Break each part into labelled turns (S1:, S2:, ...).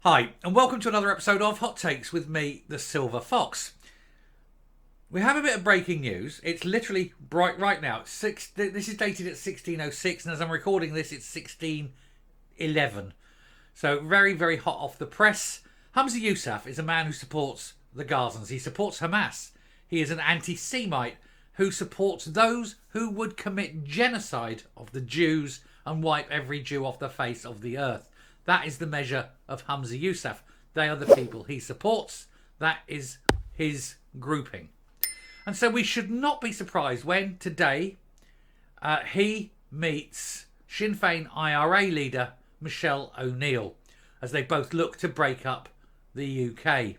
S1: Hi, and welcome to another episode of Hot Takes with me, the Silver Fox. We have a bit of breaking news. It's literally bright right now. This is dated at 16:06, and as I'm recording this, it's 16:11. So very, very hot off the press. Humza Yousaf is a man who supports the Gazans. He supports Hamas. He is an anti-Semite who supports those who would commit genocide of the Jews and wipe every Jew off the face of the earth. That is the measure of Humza Yousaf. They are the people he supports. That is his grouping. And so we should not be surprised when today he meets Sinn Fein IRA leader Michelle O'Neill as they both look to break up the UK.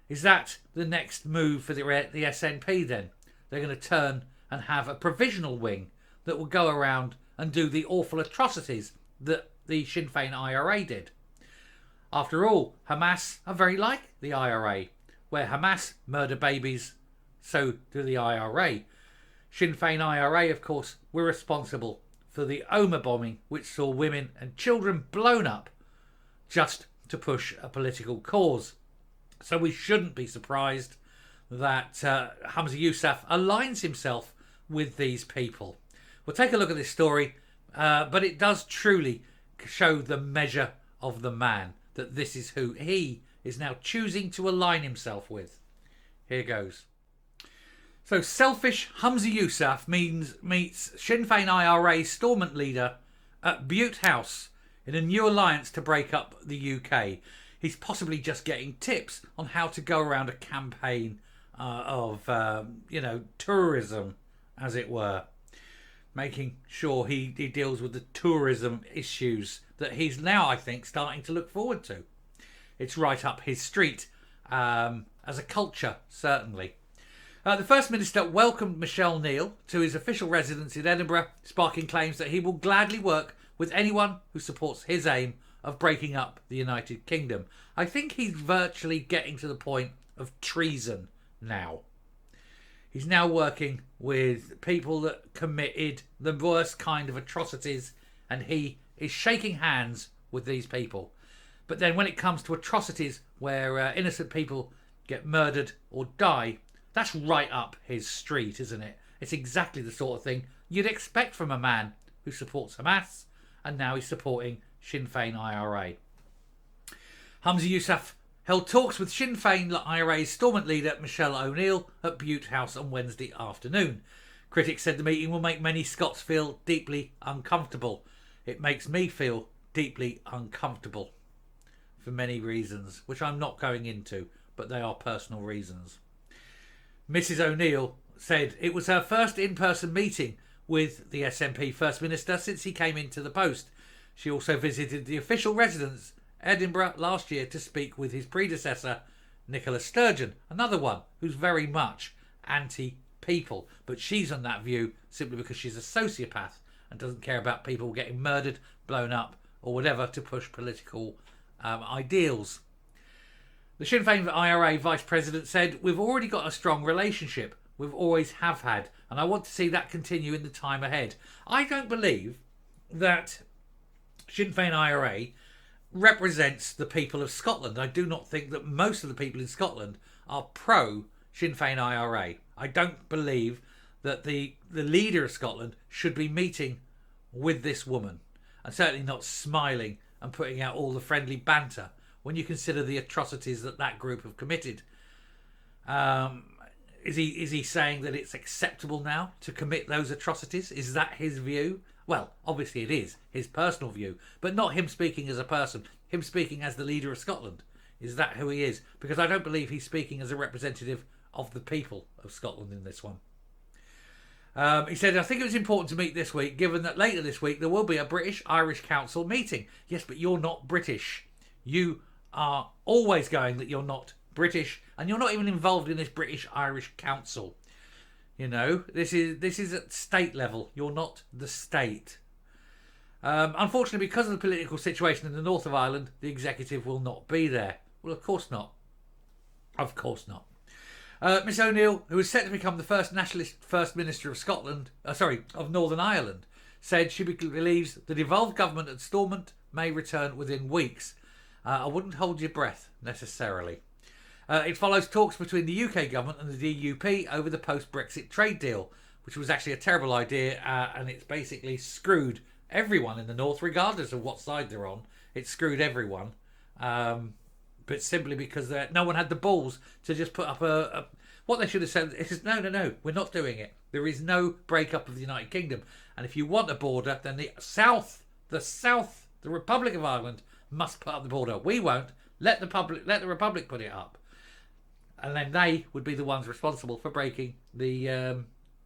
S1: Is that the next move for the SNP then? They're going to turn and have a provisional wing that will go around and do the awful atrocities that the Sinn Fein IRA did. After all, Hamas are very like the IRA. Where Hamas murder babies, so do the IRA. Sinn Fein IRA, of course, were responsible for the Omar bombing, which saw women and children blown up just to push a political cause. So we shouldn't be surprised that Humza Yousaf aligns himself with these people. We'll take a look at this story, but it does truly show the measure of the man, that this is who he is now choosing to align himself with. Here goes. So selfish Humza Yousaf meets Sinn Fein IRA Stormont leader at Butte House in a new alliance to break up the UK. He's possibly just getting tips on how to go around a campaign of tourism, as it were. Making sure he deals with the tourism issues that he's now, I think, starting to look forward to. It's right up his street as a culture, certainly. The First Minister welcomed Michelle O'Neill to his official residence in Edinburgh, sparking claims that he will gladly work with anyone who supports his aim of breaking up the United Kingdom. I think he's virtually getting to the point of treason now. He's now working with people that committed the worst kind of atrocities, and he is shaking hands with these people. But then when it comes to atrocities where innocent people get murdered or die, that's right up his street, isn't it? It's exactly the sort of thing you'd expect from a man who supports Hamas, and now he's supporting Sinn Fein IRA. Humza Yousaf held talks with Sinn Fein IRA's Stormont leader Michelle O'Neill at Butte House on Wednesday afternoon. Critics said the meeting will make many Scots feel deeply uncomfortable. It makes me feel deeply uncomfortable for many reasons, which I'm not going into, but they are personal reasons. Mrs O'Neill said it was her first in-person meeting with the SNP First Minister since he came into the post. She also visited the official residence Edinburgh last year to speak with his predecessor, Nicola Sturgeon, another one who's very much anti-people. But she's on that view simply because she's a sociopath and doesn't care about people getting murdered, blown up, or whatever to push political ideals. The Sinn Fein IRA Vice President said, "We've already got a strong relationship. We've always have had, and I want to see that continue in the time ahead." I don't believe that Sinn Fein IRA represents the people of Scotland. I do not think that most of the people in Scotland are pro Sinn Fein IRA. I don't believe that the leader of Scotland should be meeting with this woman, and certainly not smiling and putting out all the friendly banter when you consider the atrocities that group have committed. Is he saying that it's acceptable now to commit those atrocities? Is that his view? Well, obviously it is his personal view, but not him speaking as a person, him speaking as the leader of Scotland. Is that who he is? Because I don't believe he's speaking as a representative of the people of Scotland in this one. He said, "I think it was important to meet this week, given that later this week there will be a British-Irish Council meeting." Yes, but you're not British. You are always going that you're not British, and you're not even involved in this British-Irish Council. You know, this is at state level. You're not the state. Unfortunately, because of the political situation in the north of Ireland, the executive will not be there. Well, of course not. Of course not. Miss O'Neill, who is set to become the first nationalist First Minister of of Northern Ireland, said she believes the devolved government at Stormont may return within weeks. I wouldn't hold your breath necessarily. It follows talks between the UK government and the DUP over the post-Brexit trade deal, which was actually a terrible idea, and it's basically screwed everyone in the north, regardless of what side they're on. It screwed everyone, but simply because no one had the balls to just put up a what they should have said is, no, we're not doing it. There is no breakup of the United Kingdom. And if you want a border, then the Republic of Ireland must put up the border. We won't. Let the Republic put it up. And then they would be the ones responsible for breaking the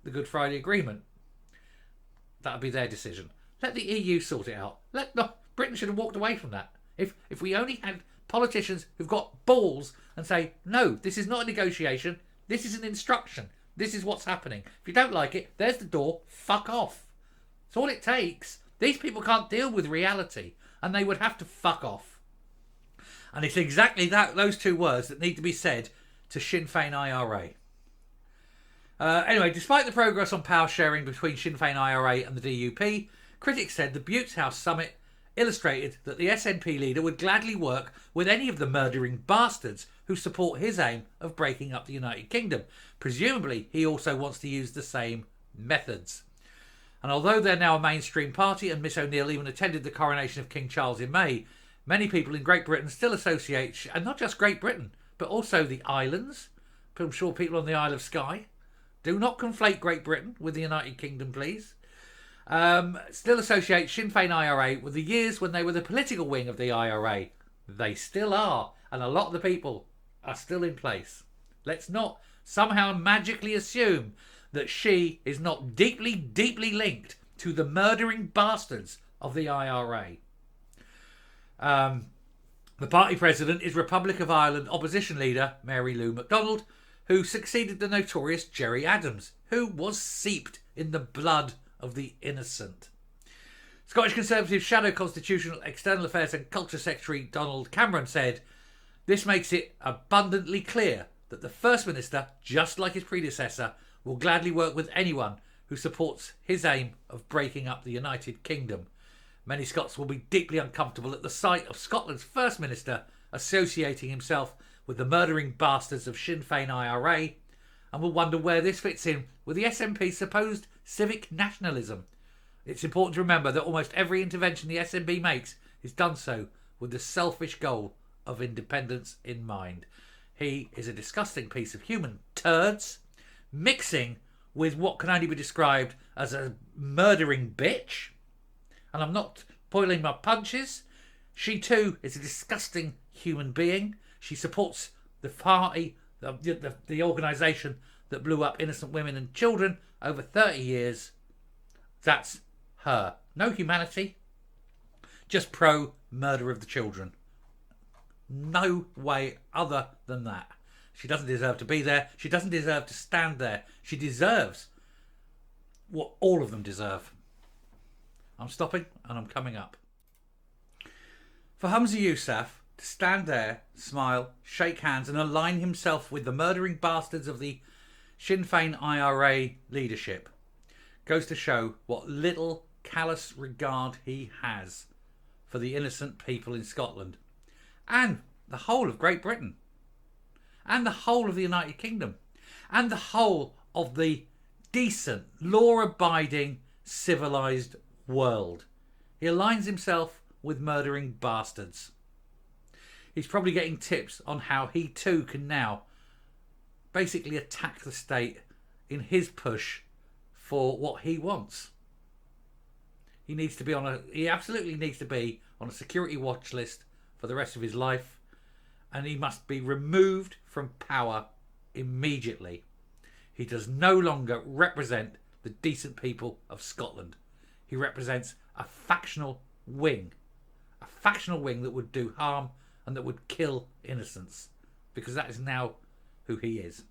S1: Good Friday Agreement. That would be their decision. Let the EU sort it out. Britain should have walked away from that. If we only had politicians who've got balls and say, no, this is not a negotiation. This is an instruction. This is what's happening. If you don't like it, there's the door. Fuck off. It's all it takes. These people can't deal with reality, and they would have to fuck off. And it's exactly those two words that need to be said to Sinn Fein IRA. Anyway, despite the progress on power sharing between Sinn Fein IRA and the DUP, critics said the Buttes House summit illustrated that the SNP leader would gladly work with any of the murdering bastards who support his aim of breaking up the United Kingdom. Presumably, he also wants to use the same methods. And although they're now a mainstream party and Miss O'Neill even attended the coronation of King Charles in May, many people in Great Britain still associate, and not just Great Britain, but also the islands. I'm sure people on the Isle of Skye. Do not conflate Great Britain with the United Kingdom, please. Still associate Sinn Fein IRA with the years when they were the political wing of the IRA. They still are, and a lot of the people are still in place. Let's not somehow magically assume that she is not deeply, deeply linked to the murdering bastards of the IRA. The party president is Republic of Ireland opposition leader Mary Lou MacDonald, who succeeded the notorious Gerry Adams, who was steeped in the blood of the innocent. Scottish Conservative Shadow Constitutional External Affairs and Culture Secretary Donald Cameron said, "This makes it abundantly clear that the First Minister, just like his predecessor, will gladly work with anyone who supports his aim of breaking up the United Kingdom. Many Scots will be deeply uncomfortable at the sight of Scotland's First Minister associating himself with the murdering bastards of Sinn Fein IRA, and will wonder where this fits in with the SNP's supposed civic nationalism. It's important to remember that almost every intervention the SNP makes is done so with the selfish goal of independence in mind." He is a disgusting piece of human turds, mixing with what can only be described as a murdering bitch. And I'm not boiling my punches. She too is a disgusting human being. She supports the party, the organisation that blew up innocent women and children over 30 years. That's her. No humanity. Just pro-murder of the children. No way other than that. She doesn't deserve to be there. She doesn't deserve to stand there. She deserves what all of them deserve. I'm stopping and I'm coming up. For Humza Yousaf to stand there, smile, shake hands and align himself with the murdering bastards of the Sinn Fein IRA leadership goes to show what little callous regard he has for the innocent people in Scotland and the whole of Great Britain and the whole of the United Kingdom and the whole of the decent, law-abiding, civilised world. He aligns himself with murdering bastards. He's probably getting tips on how he too can now basically attack the state in his push for what he wants. He absolutely needs to be on a security watch list for the rest of his life, and he must be removed from power immediately. He does no longer represent the decent people of Scotland. He represents a factional wing that would do harm and that would kill innocents, because that is now who he is.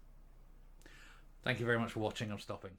S1: Thank you very much for watching. I'm stopping.